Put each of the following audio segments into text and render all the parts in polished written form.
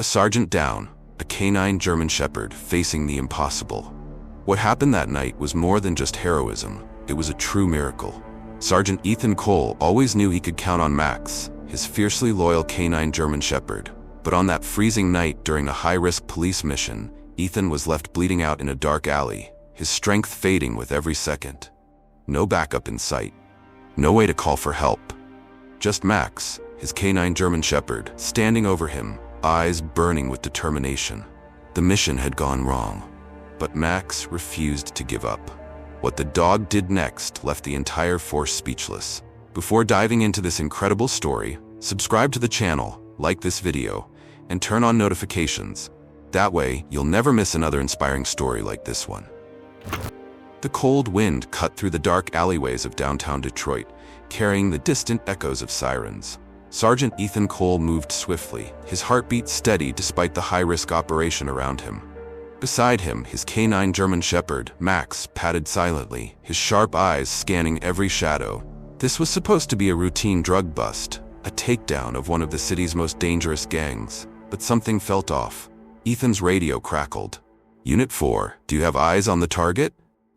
A sergeant down, a canine German shepherd facing the impossible. What happened that night was more than just heroism, it was a true miracle. Sergeant Ethan Cole always knew he could count on Max, his fiercely loyal canine German shepherd. But on that freezing night during a high-risk police mission, Ethan was left bleeding out in a dark alley, his strength fading with every second. No backup in sight. No way to call for help. Just Max, his canine German shepherd, standing over him, eyes burning with determination. The mission had gone wrong, but Max refused to give up. What the dog did next left the entire force speechless. Before diving into this incredible story, subscribe to the channel, like this video, and turn on notifications. That way, you'll never miss another inspiring story like this one. The cold wind cut through the dark alleyways of downtown Detroit, carrying the distant echoes of sirens. Sergeant Ethan Cole moved swiftly, his heartbeat steady despite the high-risk operation around him. Beside him, his canine German shepherd, Max, padded silently, his sharp eyes scanning every shadow. This was supposed to be a routine drug bust, a takedown of one of the city's most dangerous gangs, but something felt off. Ethan's radio crackled. "Unit 4, do you have eyes on the target?"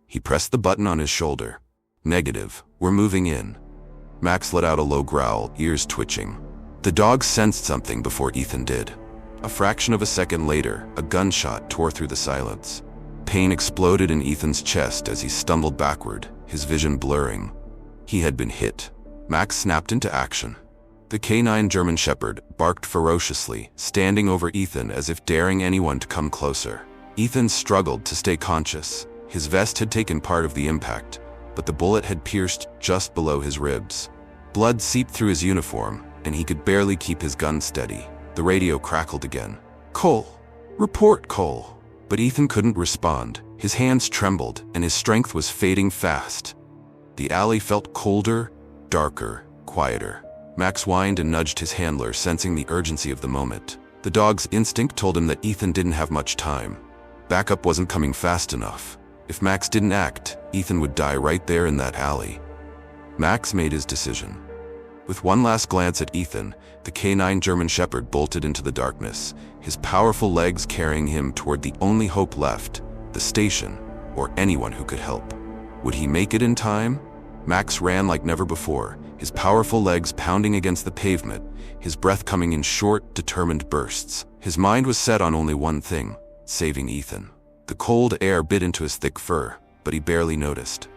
He pressed the button on his shoulder. "Negative, we're moving in." Max let out a low growl, ears twitching. The dog sensed something before Ethan did. A fraction of a second later, a gunshot tore through the silence. Pain exploded in Ethan's chest as he stumbled backward, his vision blurring. He had been hit. Max snapped into action. The canine German shepherd barked ferociously, standing over Ethan as if daring anyone to come closer. Ethan struggled to stay conscious. His vest had taken part of the impact, but the bullet had pierced just below his ribs. Blood seeped through his uniform, and he could barely keep his gun steady. The radio crackled again. "Cole! Report, Cole!" But Ethan couldn't respond. His hands trembled, and his strength was fading fast. The alley felt colder, darker, quieter. Max whined and nudged his handler, sensing the urgency of the moment. The dog's instinct told him that Ethan didn't have much time. Backup wasn't coming fast enough. If Max didn't act, Ethan would die right there in that alley. Max made his decision. With one last glance at Ethan, the canine German shepherd bolted into the darkness, his powerful legs carrying him toward the only hope left, the station, or anyone who could help. Would he make it in time? Max ran like never before, his powerful legs pounding against the pavement, his breath coming in short, determined bursts. His mind was set on only one thing: saving Ethan. The cold air bit into his thick fur, but he barely noticed.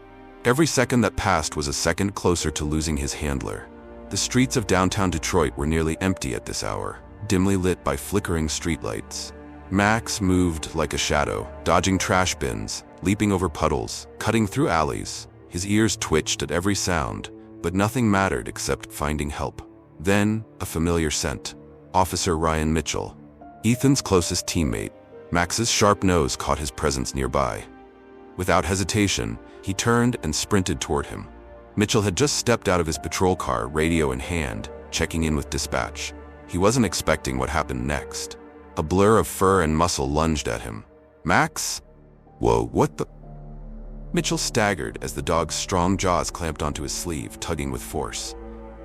Every second that passed was a second closer to losing his handler. The streets of downtown Detroit were nearly empty at this hour, dimly lit by flickering streetlights. Max moved like a shadow, dodging trash bins, leaping over puddles, cutting through alleys. His ears twitched at every sound, but nothing mattered except finding help. Then, a familiar scent. Officer Ryan Mitchell, Ethan's closest teammate. Max's sharp nose caught his presence nearby. Without hesitation, he turned and sprinted toward him. Mitchell had just stepped out of his patrol car, radio in hand, checking in with dispatch. He wasn't expecting what happened next. A blur of fur and muscle lunged at him. "Max? Whoa, what the?" Mitchell staggered as the dog's strong jaws clamped onto his sleeve, tugging with force.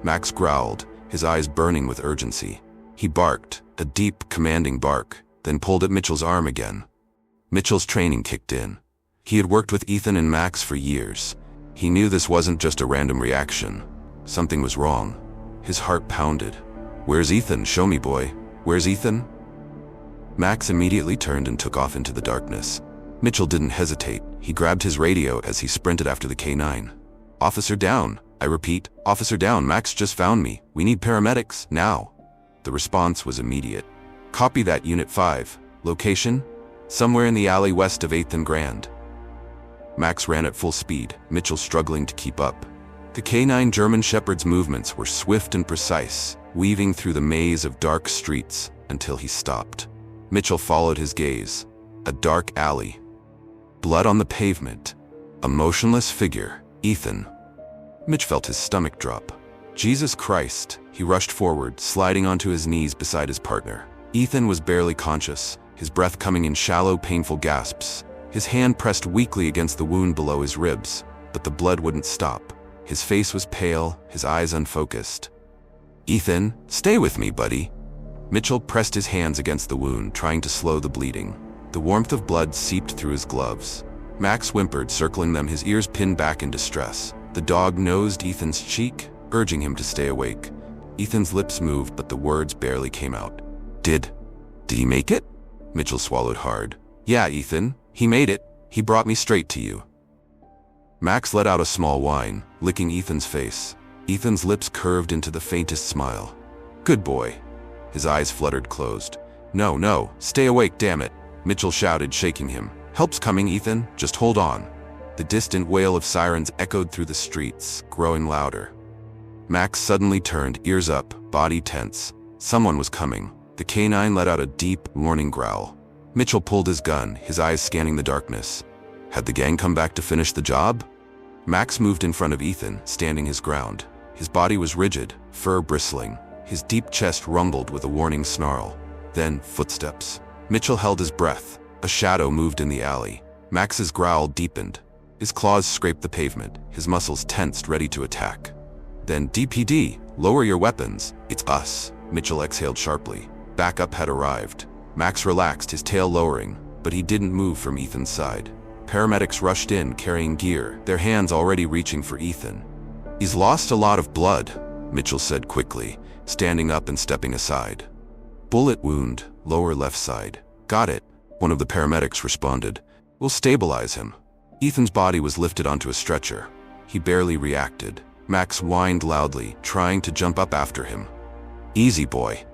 Max growled, his eyes burning with urgency. He barked, a deep, commanding bark, then pulled at Mitchell's arm again. Mitchell's training kicked in. He had worked with Ethan and Max for years. He knew this wasn't just a random reaction. Something was wrong. His heart pounded. "Where's Ethan? Show me, boy. Where's Ethan?" Max immediately turned and took off into the darkness. Mitchell didn't hesitate. He grabbed his radio as he sprinted after the K9. "Officer down. I repeat, officer down. Max just found me. We need paramedics, now." The response was immediate. "Copy that, Unit 5. Location? Somewhere in the alley west of 8th and Grand." Max ran at full speed, Mitchell struggling to keep up. The canine German shepherd's movements were swift and precise, weaving through the maze of dark streets until he stopped. Mitchell followed his gaze. A dark alley. Blood on the pavement. A motionless figure. Ethan. Mitch felt his stomach drop. Jesus Christ, he rushed forward, sliding onto his knees beside his partner. Ethan was barely conscious, his breath coming in shallow, painful gasps. His hand pressed weakly against the wound below his ribs, but the blood wouldn't stop. His face was pale, his eyes unfocused. "Ethan, stay with me, buddy." Mitchell pressed his hands against the wound, trying to slow the bleeding. The warmth of blood seeped through his gloves. Max whimpered, circling them, his ears pinned back in distress. The dog nosed Ethan's cheek, urging him to stay awake. Ethan's lips moved, but the words barely came out. Did he make it? Mitchell swallowed hard. Yeah, Ethan, he made it. He brought me straight to you. Max let out a small whine, licking Ethan's face. Ethan's lips curved into the faintest smile. Good boy. His eyes fluttered closed. No, stay awake, damn it, Mitchell shouted, shaking him. Help's coming, Ethan, just hold on. The distant wail of sirens echoed through the streets, growing louder. Max suddenly turned, ears up, body tense. Someone was coming. The canine let out a deep, warning growl. Mitchell pulled his gun, his eyes scanning the darkness. Had the gang come back to finish the job? Max moved in front of Ethan, standing his ground. His body was rigid, fur bristling. His deep chest rumbled with a warning snarl. Then, footsteps. Mitchell held his breath. A shadow moved in the alley. Max's growl deepened. His claws scraped the pavement, his muscles tensed, ready to attack. Then, DPD, lower your weapons. It's us, Mitchell exhaled sharply. Backup had arrived. Max relaxed, his tail lowering, but he didn't move from Ethan's side. Paramedics rushed in, carrying gear, their hands already reaching for Ethan. He's lost a lot of blood, Mitchell said quickly, standing up and stepping aside. Bullet wound, lower left side. Got it, one of the paramedics responded. We'll stabilize him. Ethan's body was lifted onto a stretcher. He barely reacted. Max whined loudly, trying to jump up after him. Easy, boy.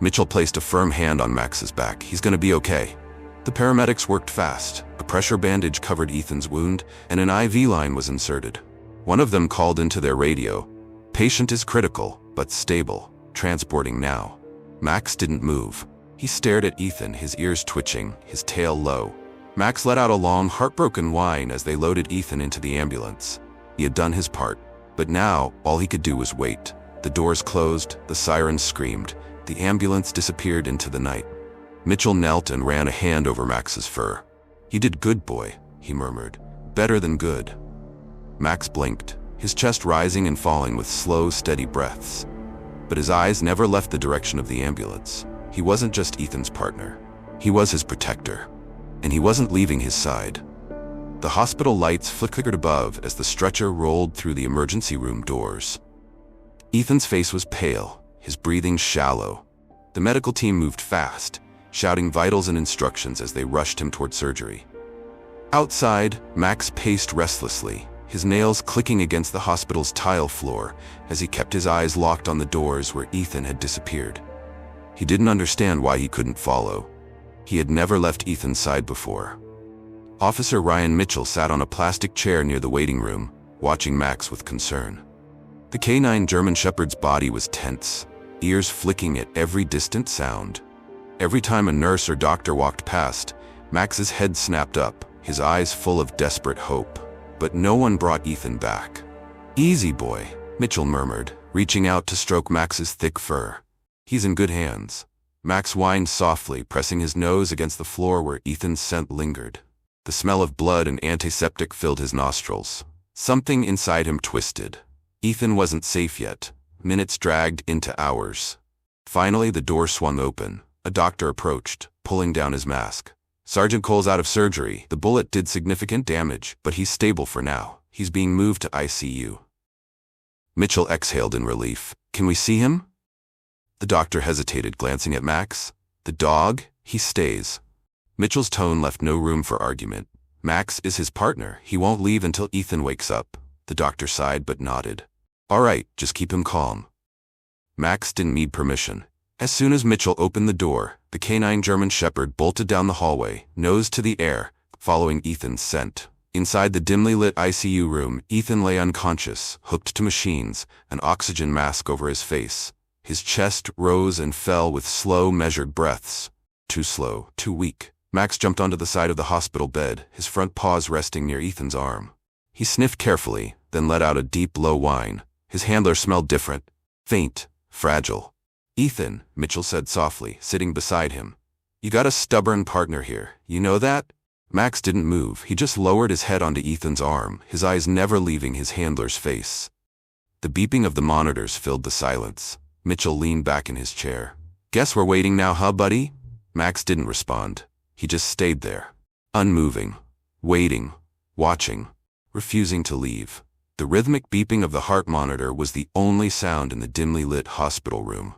Mitchell placed a firm hand on Max's back. He's gonna be okay. The paramedics worked fast. A pressure bandage covered Ethan's wound, and an IV line was inserted. One of them called into their radio. Patient is critical, but stable. Transporting now. Max didn't move. He stared at Ethan, his ears twitching, his tail low. Max let out a long, heartbroken whine as they loaded Ethan into the ambulance. He had done his part, but now all he could do was wait. The doors closed, the sirens screamed, the ambulance disappeared into the night. Mitchell knelt and ran a hand over Max's fur. You did good, boy, he murmured. Better than good. Max blinked, his chest rising and falling with slow, steady breaths. But his eyes never left the direction of the ambulance. He wasn't just Ethan's partner. He was his protector. And he wasn't leaving his side. The hospital lights flickered above as the stretcher rolled through the emergency room doors. Ethan's face was pale, his breathing shallow. The medical team moved fast, shouting vitals and instructions as they rushed him toward surgery. Outside, Max paced restlessly, his nails clicking against the hospital's tile floor as he kept his eyes locked on the doors where Ethan had disappeared. He didn't understand why he couldn't follow. He had never left Ethan's side before. Officer Ryan Mitchell sat on a plastic chair near the waiting room, watching Max with concern. The canine German Shepherd's body was tense, ears flicking at every distant sound. Every time a nurse or doctor walked past, Max's head snapped up, his eyes full of desperate hope. But no one brought Ethan back. Easy, boy, Mitchell murmured, reaching out to stroke Max's thick fur. He's in good hands. Max whined softly, pressing his nose against the floor where Ethan's scent lingered. The smell of blood and antiseptic filled his nostrils. Something inside him twisted. Ethan wasn't safe yet. Minutes dragged into hours. Finally, the door swung open. A doctor approached, pulling down his mask. Sergeant Cole's out of surgery. The bullet did significant damage, but he's stable for now. He's being moved to ICU. Mitchell exhaled in relief. Can we see him? The doctor hesitated, glancing at Max. The dog? He stays. Mitchell's tone left no room for argument. Max is his partner. He won't leave until Ethan wakes up. The doctor sighed but nodded. All right, just keep him calm. Max didn't need permission. As soon as Mitchell opened the door, the canine German Shepherd bolted down the hallway, nose to the air, following Ethan's scent. Inside the dimly lit ICU room, Ethan lay unconscious, hooked to machines, an oxygen mask over his face. His chest rose and fell with slow, measured breaths. Too slow, too weak. Max jumped onto the side of the hospital bed, his front paws resting near Ethan's arm. He sniffed carefully, then let out a deep, low whine. His handler smelled different. Faint, fragile. Ethan, Mitchell said softly, sitting beside him. You got a stubborn partner here, you know that? Max didn't move, he just lowered his head onto Ethan's arm, his eyes never leaving his handler's face. The beeping of the monitors filled the silence. Mitchell leaned back in his chair. Guess we're waiting now, huh, buddy? Max didn't respond. He just stayed there, unmoving, waiting, watching, refusing to leave. The rhythmic beeping of the heart monitor was the only sound in the dimly lit hospital room.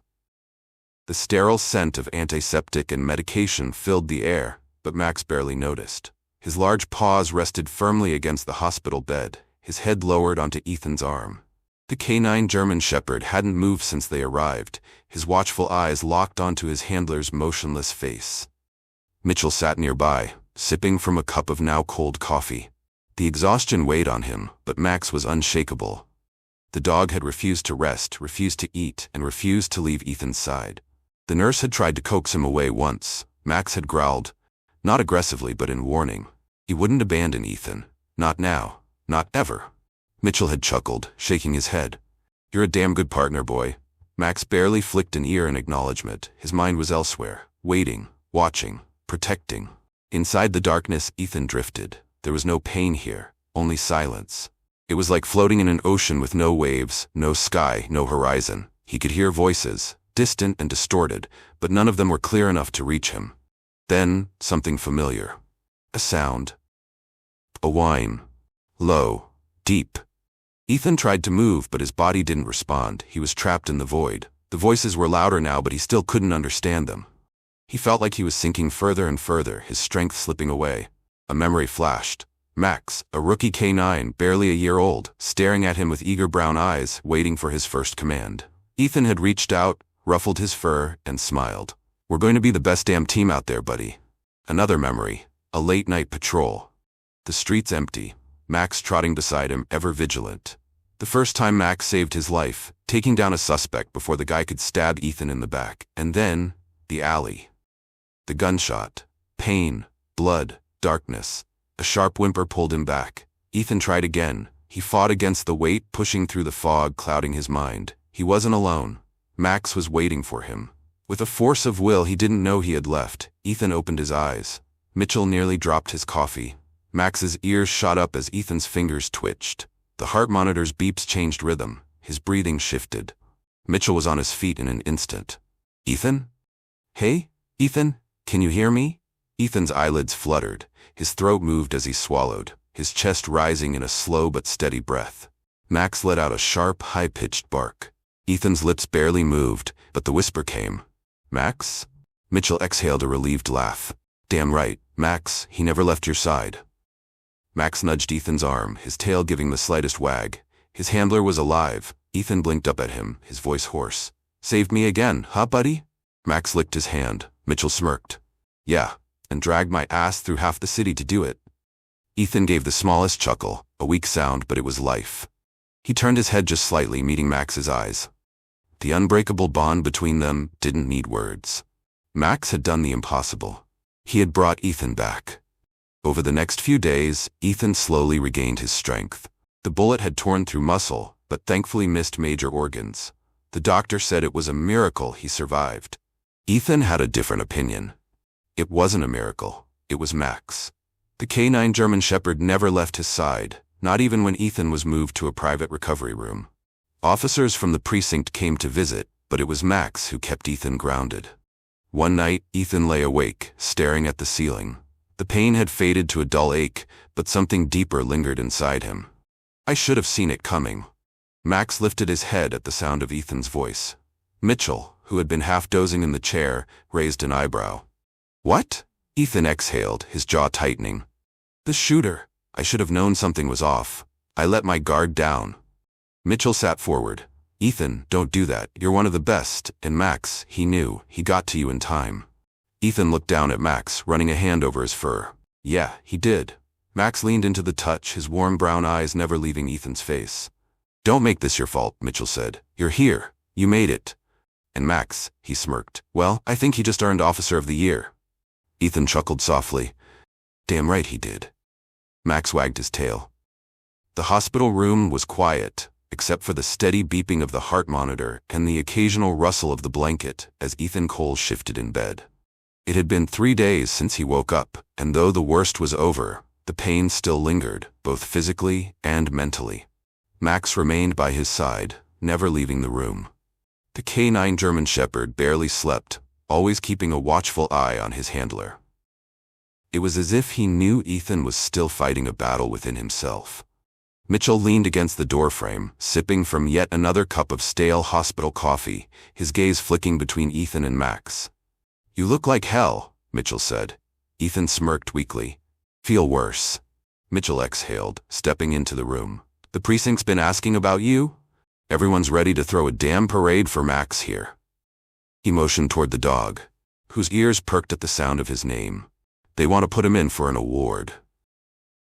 The sterile scent of antiseptic and medication filled the air, but Max barely noticed. His large paws rested firmly against the hospital bed, his head lowered onto Ethan's arm. The canine German Shepherd hadn't moved since they arrived, his watchful eyes locked onto his handler's motionless face. Mitchell sat nearby, sipping from a cup of now cold coffee. The exhaustion weighed on him, but Max was unshakable. The dog had refused to rest, refused to eat, and refused to leave Ethan's side. The nurse had tried to coax him away once. Max had growled, not aggressively but in warning. He wouldn't abandon Ethan. Not now. Not ever. Mitchell had chuckled, shaking his head. You're a damn good partner, boy. Max barely flicked an ear in acknowledgement. His mind was elsewhere, waiting, watching, protecting. Inside the darkness, Ethan drifted. There was no pain here, only silence. It was like floating in an ocean with no waves, no sky, no horizon. He could hear voices, distant and distorted, but none of them were clear enough to reach him. Then, something familiar. A sound. A whine. Low. Deep. Ethan tried to move, but his body didn't respond. He was trapped in the void. The voices were louder now, but he still couldn't understand them. He felt like he was sinking further and further, his strength slipping away. A memory flashed. Max, a rookie canine, barely a year old, staring at him with eager brown eyes, waiting for his first command. Ethan had reached out, ruffled his fur, and smiled. We're going to be the best damn team out there, buddy. Another memory. A late-night patrol. The streets empty. Max trotting beside him, ever vigilant. The first time Max saved his life, taking down a suspect before the guy could stab Ethan in the back. And then, the alley. The gunshot. Pain. Blood. Darkness. A sharp whimper pulled him back. Ethan tried again. He fought against the weight pushing through the fog, clouding his mind. He wasn't alone. Max was waiting for him. With a force of will he didn't know he had left, Ethan opened his eyes. Mitchell nearly dropped his coffee. Max's ears shot up as Ethan's fingers twitched. The heart monitor's beeps changed rhythm. His breathing shifted. Mitchell was on his feet in an instant. Ethan? Hey, Ethan, can you hear me? Ethan's eyelids fluttered. His throat moved as he swallowed, his chest rising in a slow but steady breath. Max let out a sharp, high-pitched bark. Ethan's lips barely moved, but the whisper came. Max? Mitchell exhaled a relieved laugh. Damn right, Max, he never left your side. Max nudged Ethan's arm, his tail giving the slightest wag. His handler was alive. Ethan blinked up at him, his voice hoarse. Saved me again, huh, buddy? Max licked his hand. Mitchell smirked. Yeah, and dragged my ass through half the city to do it. Ethan gave the smallest chuckle, a weak sound, but it was life. He turned his head just slightly, meeting Max's eyes. The unbreakable bond between them didn't need words. Max had done the impossible. He had brought Ethan back. Over the next few days, Ethan slowly regained his strength. The bullet had torn through muscle, but thankfully missed major organs. The doctor said it was a miracle he survived. Ethan had a different opinion. It wasn't a miracle. It was Max. The canine German Shepherd never left his side, not even when Ethan was moved to a private recovery room. Officers from the precinct came to visit, but it was Max who kept Ethan grounded. One night, Ethan lay awake, staring at the ceiling. The pain had faded to a dull ache, but something deeper lingered inside him. I should have seen it coming. Max lifted his head at the sound of Ethan's voice. Mitchell, who had been half dozing in the chair, raised an eyebrow. What? Ethan exhaled, his jaw tightening. The shooter. I should have known something was off. I let my guard down. Mitchell sat forward. Ethan, don't do that. You're one of the best. And Max, he knew. He got to you in time. Ethan looked down at Max, running a hand over his fur. Yeah, he did. Max leaned into the touch, his warm brown eyes never leaving Ethan's face. Don't make this your fault, Mitchell said. You're here. You made it. And Max, he smirked. Well, I think he just earned Officer of the Year. Ethan chuckled softly. Damn right he did. Max wagged his tail. The hospital room was quiet, except for the steady beeping of the heart monitor and the occasional rustle of the blanket as Ethan Cole shifted in bed. It had been 3 days since he woke up, and though the worst was over, the pain still lingered, both physically and mentally. Max remained by his side, never leaving the room. The canine German Shepherd barely slept, always keeping a watchful eye on his handler. It was as if he knew Ethan was still fighting a battle within himself. Mitchell leaned against the doorframe, sipping from yet another cup of stale hospital coffee, his gaze flicking between Ethan and Max. "You look like hell," Mitchell said. Ethan smirked weakly. "Feel worse." Mitchell exhaled, stepping into the room. "The precinct's been asking about you? Everyone's ready to throw a damn parade for Max here." He motioned toward the dog, whose ears perked at the sound of his name. "They want to put him in for an award."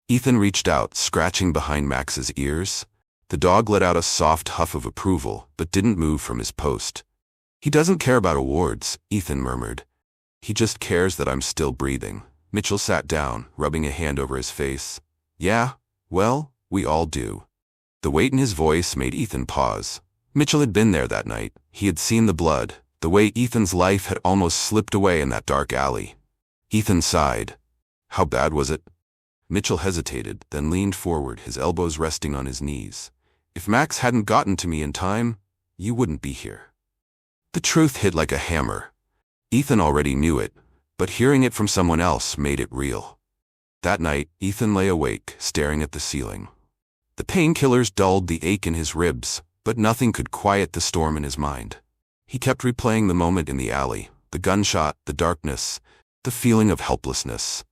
Ethan reached out, scratching behind Max's ears. The dog let out a soft huff of approval, but didn't move from his post. "He doesn't care about awards," Ethan murmured. "He just cares that I'm still breathing." Mitchell sat down, rubbing a hand over his face. "Yeah, well, we all do." The weight in his voice made Ethan pause. Mitchell had been there that night. He had seen the blood, the way Ethan's life had almost slipped away in that dark alley. Ethan sighed. "How bad was it?" Mitchell hesitated, then leaned forward, his elbows resting on his knees. "If Max hadn't gotten to me in time, you wouldn't be here." The truth hit like a hammer. Ethan already knew it, but hearing it from someone else made it real. That night, Ethan lay awake, staring at the ceiling. The painkillers dulled the ache in his ribs, but nothing could quiet the storm in his mind. He kept replaying the moment in the alley, the gunshot, the darkness, the feeling of helplessness.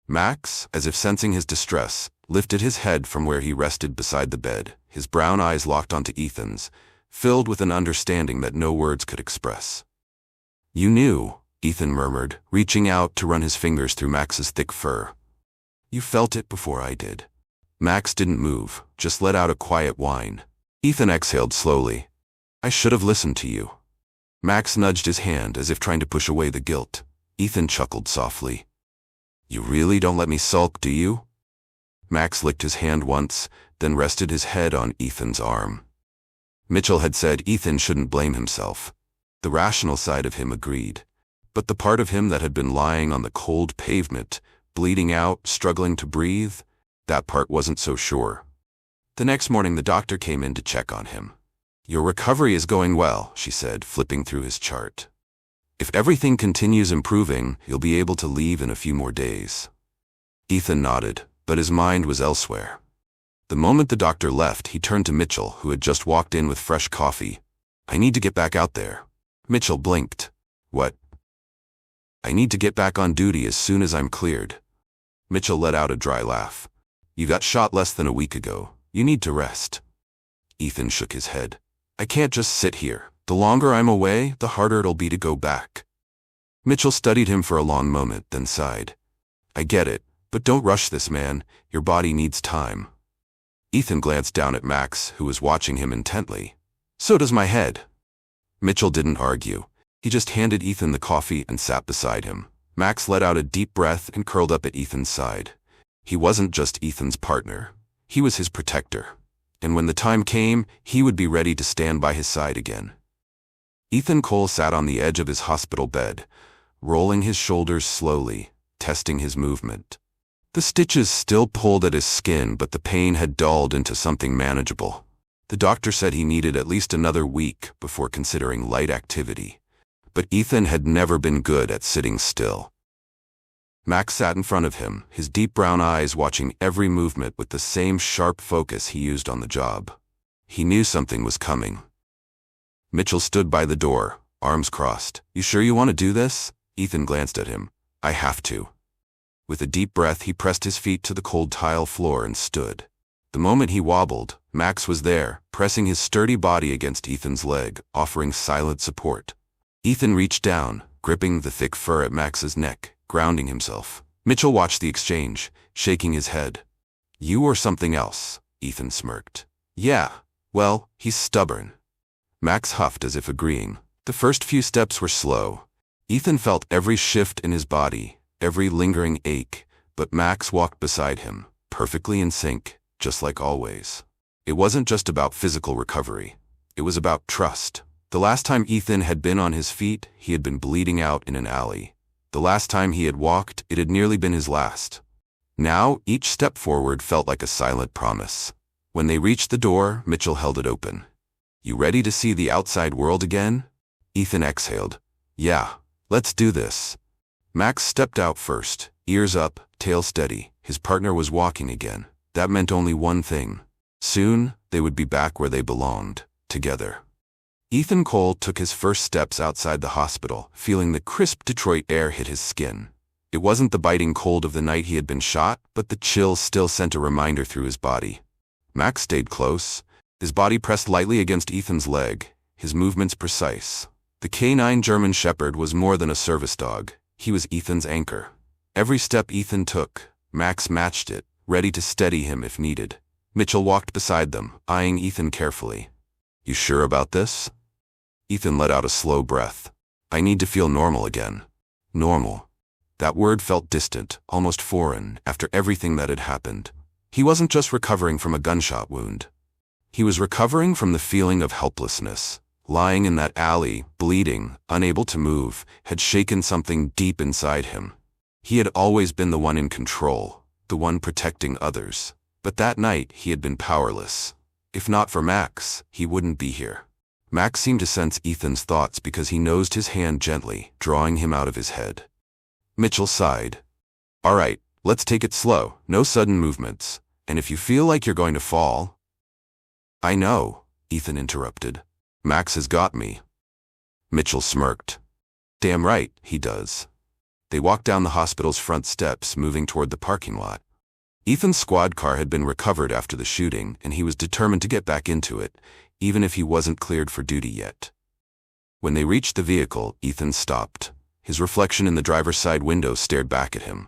Max, as if sensing his distress, lifted his head from where he rested beside the bed, his brown eyes locked onto Ethan's, filled with an understanding that no words could express. "You knew," Ethan murmured, reaching out to run his fingers through Max's thick fur. "You felt it before I did." Max didn't move, just let out a quiet whine. Ethan exhaled slowly. "I should have listened to you." Max nudged his hand as if trying to push away the guilt. Ethan chuckled softly. "You really don't let me sulk, do you?" Max licked his hand once, then rested his head on Ethan's arm. Mitchell had said Ethan shouldn't blame himself. The rational side of him agreed. But the part of him that had been lying on the cold pavement, bleeding out, struggling to breathe, that part wasn't so sure. The next morning the doctor came in to check on him. "Your recovery is going well," she said, flipping through his chart. "If everything continues improving, you'll be able to leave in a few more days." Ethan nodded, but his mind was elsewhere. The moment the doctor left, he turned to Mitchell, who had just walked in with fresh coffee. "I need to get back out there." Mitchell blinked. "What?" "I need to get back on duty as soon as I'm cleared." Mitchell let out a dry laugh. "You got shot less than a week ago. You need to rest." Ethan shook his head. "I can't just sit here. The longer I'm away, the harder it'll be to go back." Mitchell studied him for a long moment, then sighed. "I get it, but don't rush this, man. Your body needs time." Ethan glanced down at Max, who was watching him intently. "So does my head." Mitchell didn't argue. He just handed Ethan the coffee and sat beside him. Max let out a deep breath and curled up at Ethan's side. He wasn't just Ethan's partner. He was his protector. And when the time came, he would be ready to stand by his side again. Ethan Cole sat on the edge of his hospital bed, rolling his shoulders slowly, testing his movement. The stitches still pulled at his skin, but the pain had dulled into something manageable. The doctor said he needed at least another week before considering light activity. But Ethan had never been good at sitting still. Max sat in front of him, his deep brown eyes watching every movement with the same sharp focus he used on the job. He knew something was coming. Mitchell stood by the door, arms crossed. "You sure you want to do this?" Ethan glanced at him. "I have to." With a deep breath, he pressed his feet to the cold tile floor and stood. The moment he wobbled, Max was there, pressing his sturdy body against Ethan's leg, offering silent support. Ethan reached down, gripping the thick fur at Max's neck, grounding himself. Mitchell watched the exchange, shaking his head. "You or something else," Ethan smirked. "Yeah, well, he's stubborn." Max huffed as if agreeing. The first few steps were slow. Ethan felt every shift in his body, every lingering ache, but Max walked beside him, perfectly in sync, just like always. It wasn't just about physical recovery. It was about trust. The last time Ethan had been on his feet, he had been bleeding out in an alley. The last time he had walked, it had nearly been his last. Now, each step forward felt like a silent promise. When they reached the door, Mitchell held it open. You ready to see the outside world again? Ethan exhaled. Yeah, let's do this. Max stepped out first, ears up, tail steady. His partner was walking again. That meant only one thing. Soon, they would be back where they belonged, together. Ethan Cole took his first steps outside the hospital, feeling the crisp Detroit air hit his skin. It wasn't the biting cold of the night he had been shot, but the chill still sent a reminder through his body. Max stayed close, his body pressed lightly against Ethan's leg, his movements precise. The canine German Shepherd was more than a service dog. He was Ethan's anchor. Every step Ethan took, Max matched it, ready to steady him if needed. Mitchell walked beside them, eyeing Ethan carefully. You sure about this? Ethan let out a slow breath. I need to feel normal again. Normal. That word felt distant, almost foreign, after everything that had happened. He wasn't just recovering from a gunshot wound. He was recovering from the feeling of helplessness. Lying in that alley, bleeding, unable to move, had shaken something deep inside him. He had always been the one in control, the one protecting others. But that night, he had been powerless. If not for Max, he wouldn't be here. Max seemed to sense Ethan's thoughts because he nosed his hand gently, drawing him out of his head. Mitchell sighed. All right, let's take it slow, no sudden movements. And if you feel like you're going to fall... I know, Ethan interrupted. Max has got me. Mitchell smirked. Damn right, he does. They walked down the hospital's front steps, moving toward the parking lot. Ethan's squad car had been recovered after the shooting, and he was determined to get back into it, even if he wasn't cleared for duty yet. When they reached the vehicle, Ethan stopped. His reflection in the driver's side window stared back at him.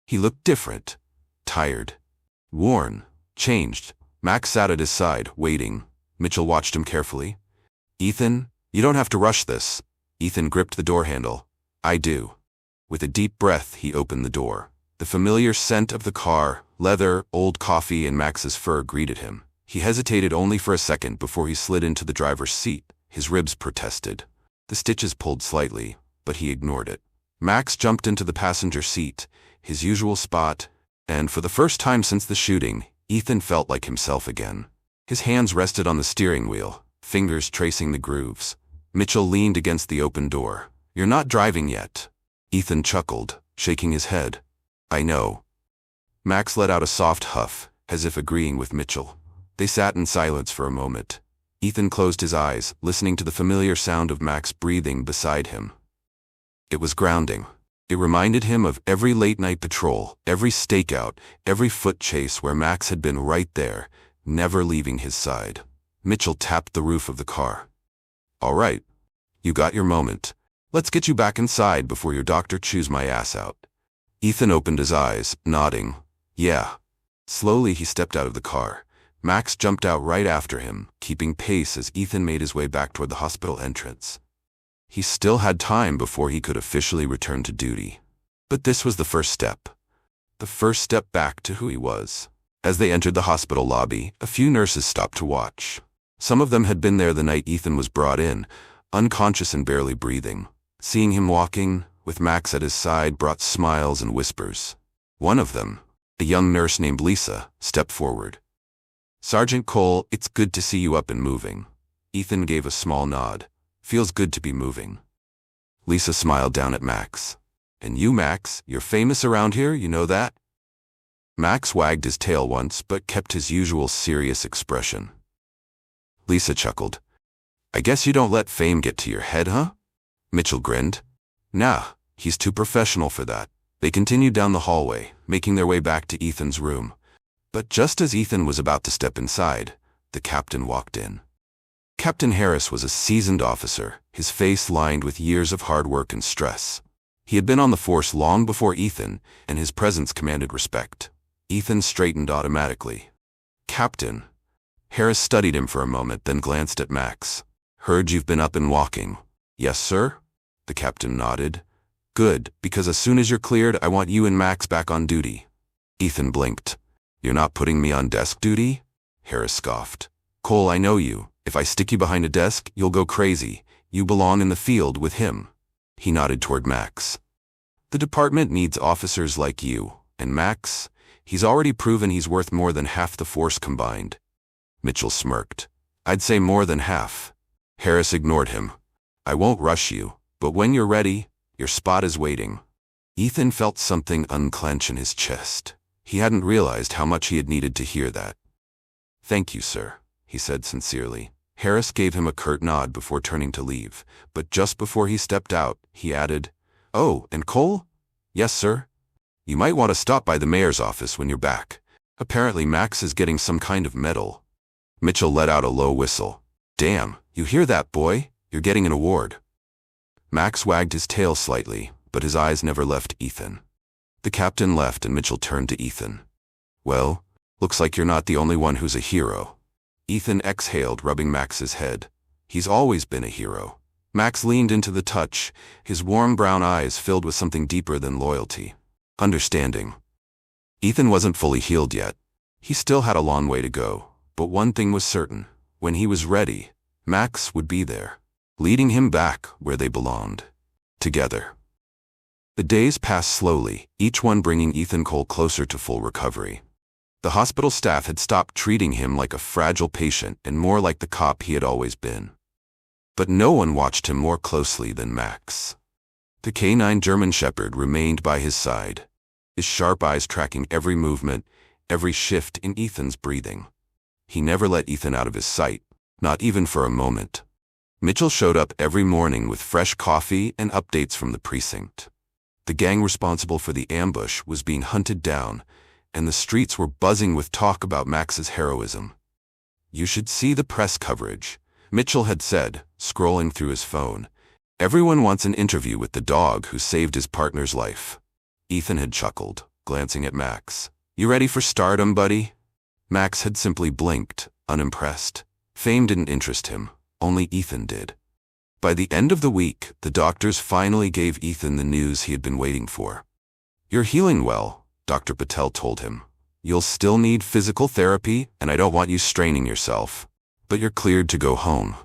He looked different. Tired. Worn. Changed. Max sat at his side, waiting. Mitchell watched him carefully. Ethan, you don't have to rush this. Ethan gripped the door handle. I do. With a deep breath, he opened the door. The familiar scent of the car, leather, old coffee, and Max's fur greeted him. He hesitated only for a second before he slid into the driver's seat. His ribs protested. The stitches pulled slightly, but he ignored it. Max jumped into the passenger seat, his usual spot, and for the first time since the shooting, Ethan felt like himself again. His hands rested on the steering wheel, fingers tracing the grooves. Mitchell leaned against the open door. You're not driving yet. Ethan chuckled, shaking his head. I know. Max let out a soft huff, as if agreeing with Mitchell. They sat in silence for a moment. Ethan closed his eyes, listening to the familiar sound of Max breathing beside him. It was grounding. It reminded him of every late-night patrol, every stakeout, every foot chase where Max had been right there, never leaving his side. Mitchell tapped the roof of the car. All right. You got your moment. Let's get you back inside before your doctor chews my ass out. Ethan opened his eyes, nodding. Yeah. Slowly he stepped out of the car. Max jumped out right after him, keeping pace as Ethan made his way back toward the hospital entrance. He still had time before he could officially return to duty. But this was the first step. The first step back to who he was. As they entered the hospital lobby, a few nurses stopped to watch. Some of them had been there the night Ethan was brought in, unconscious and barely breathing. Seeing him walking, with Max at his side, brought smiles and whispers. One of them, a young nurse named Lisa, stepped forward. Sergeant Cole, it's good to see you up and moving. Ethan gave a small nod. Feels good to be moving. Lisa smiled down at Max. And you, Max, you're famous around here, you know that? Max wagged his tail once, but kept his usual serious expression. Lisa chuckled. I guess you don't let fame get to your head, huh? Mitchell grinned. Nah, he's too professional for that. They continued down the hallway, making their way back to Ethan's room. But just as Ethan was about to step inside, the captain walked in. Captain Harris was a seasoned officer, his face lined with years of hard work and stress. He had been on the force long before Ethan, and his presence commanded respect. Ethan straightened automatically. Captain. Harris studied him for a moment, then glanced at Max. Heard you've been up and walking. Yes, sir? The captain nodded. Good, because as soon as you're cleared, I want you and Max back on duty. Ethan blinked. You're not putting me on desk duty? Harris scoffed. Cole, I know you. If I stick you behind a desk, you'll go crazy. You belong in the field with him. He nodded toward Max. The department needs officers like you, and Max, he's already proven he's worth more than half the force combined. Mitchell smirked. I'd say more than half. Harris ignored him. I won't rush you, but when you're ready, your spot is waiting. Ethan felt something unclench in his chest. He hadn't realized how much he had needed to hear that. Thank you, sir, he said sincerely. Harris gave him a curt nod before turning to leave, but just before he stepped out, he added, "Oh, and Cole?" "Yes, sir. You might want to stop by the mayor's office when you're back. Apparently Max is getting some kind of medal." Mitchell let out a low whistle. "Damn, you hear that, boy? You're getting an award." Max wagged his tail slightly, but his eyes never left Ethan. The captain left and Mitchell turned to Ethan. "Well, looks like you're not the only one who's a hero." Ethan exhaled, rubbing Max's head. "He's always been a hero." Max leaned into the touch, his warm brown eyes filled with something deeper than loyalty. Understanding. Ethan wasn't fully healed yet. He still had a long way to go, but one thing was certain. When he was ready, Max would be there, leading him back where they belonged. Together. The days passed slowly, each one bringing Ethan Cole closer to full recovery. The hospital staff had stopped treating him like a fragile patient and more like the cop he had always been. But no one watched him more closely than Max. The canine German Shepherd remained by his side, his sharp eyes tracking every movement, every shift in Ethan's breathing. He never let Ethan out of his sight, not even for a moment. Mitchell showed up every morning with fresh coffee and updates from the precinct. The gang responsible for the ambush was being hunted down, and the streets were buzzing with talk about Max's heroism. "You should see the press coverage," Mitchell had said, scrolling through his phone. "Everyone wants an interview with the dog who saved his partner's life." Ethan had chuckled, glancing at Max. "You ready for stardom, buddy?" Max had simply blinked, unimpressed. Fame didn't interest him, only Ethan did. By the end of the week, the doctors finally gave Ethan the news he had been waiting for. "You're healing well," Dr. Patel told him. "You'll still need physical therapy, and I don't want you straining yourself. But you're cleared to go home."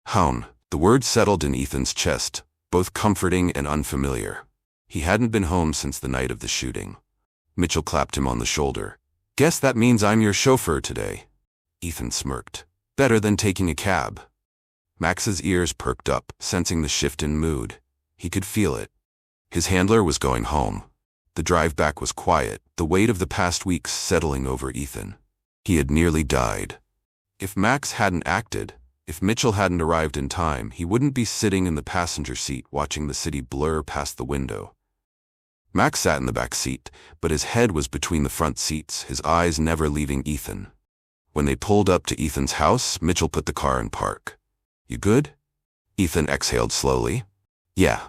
Home. The word settled in Ethan's chest, both comforting and unfamiliar. He hadn't been home since the night of the shooting. Mitchell clapped him on the shoulder. "Guess that means I'm your chauffeur today." Ethan smirked. "Better than taking a cab." Max's ears perked up, sensing the shift in mood. He could feel it. His handler was going home. The drive back was quiet, the weight of the past weeks settling over Ethan. He had nearly died. If Max hadn't acted, if Mitchell hadn't arrived in time, he wouldn't be sitting in the passenger seat watching the city blur past the window. Max sat in the back seat, but his head was between the front seats, his eyes never leaving Ethan. When they pulled up to Ethan's house, Mitchell put the car in park. "You good?" Ethan exhaled slowly. "Yeah."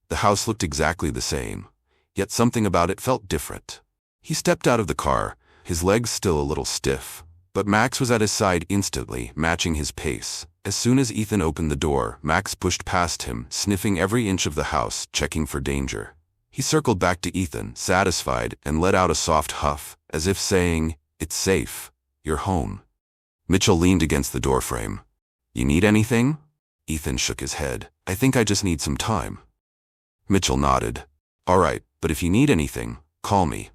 The house looked exactly the same, yet something about it felt different. He stepped out of the car, his legs still a little stiff, but Max was at his side instantly, matching his pace. As soon as Ethan opened the door, Max pushed past him, sniffing every inch of the house, checking for danger. He circled back to Ethan, satisfied, and let out a soft huff, as if saying, "It's safe. You're home." Mitchell leaned against the doorframe. "You need anything?" Ethan shook his head. "I think I just need some time." Mitchell nodded. "All right, but if you need anything, call me."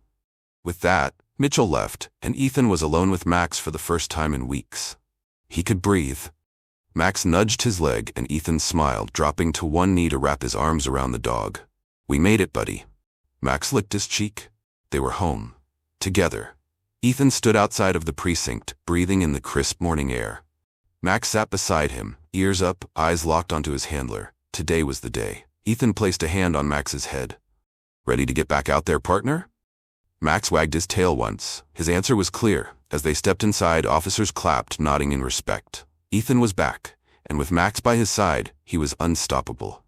With that, Mitchell left, and Ethan was alone with Max for the first time in weeks. He could breathe. Max nudged his leg and Ethan smiled, dropping to one knee to wrap his arms around the dog. "We made it, buddy." Max licked his cheek. They were home. Together. Ethan stood outside of the precinct, breathing in the crisp morning air. Max sat beside him, ears up, eyes locked onto his handler. Today was the day. Ethan placed a hand on Max's head. "Ready to get back out there, partner?" Max wagged his tail once. His answer was clear. As they stepped inside, officers clapped, nodding in respect. Ethan was back, and with Max by his side, he was unstoppable.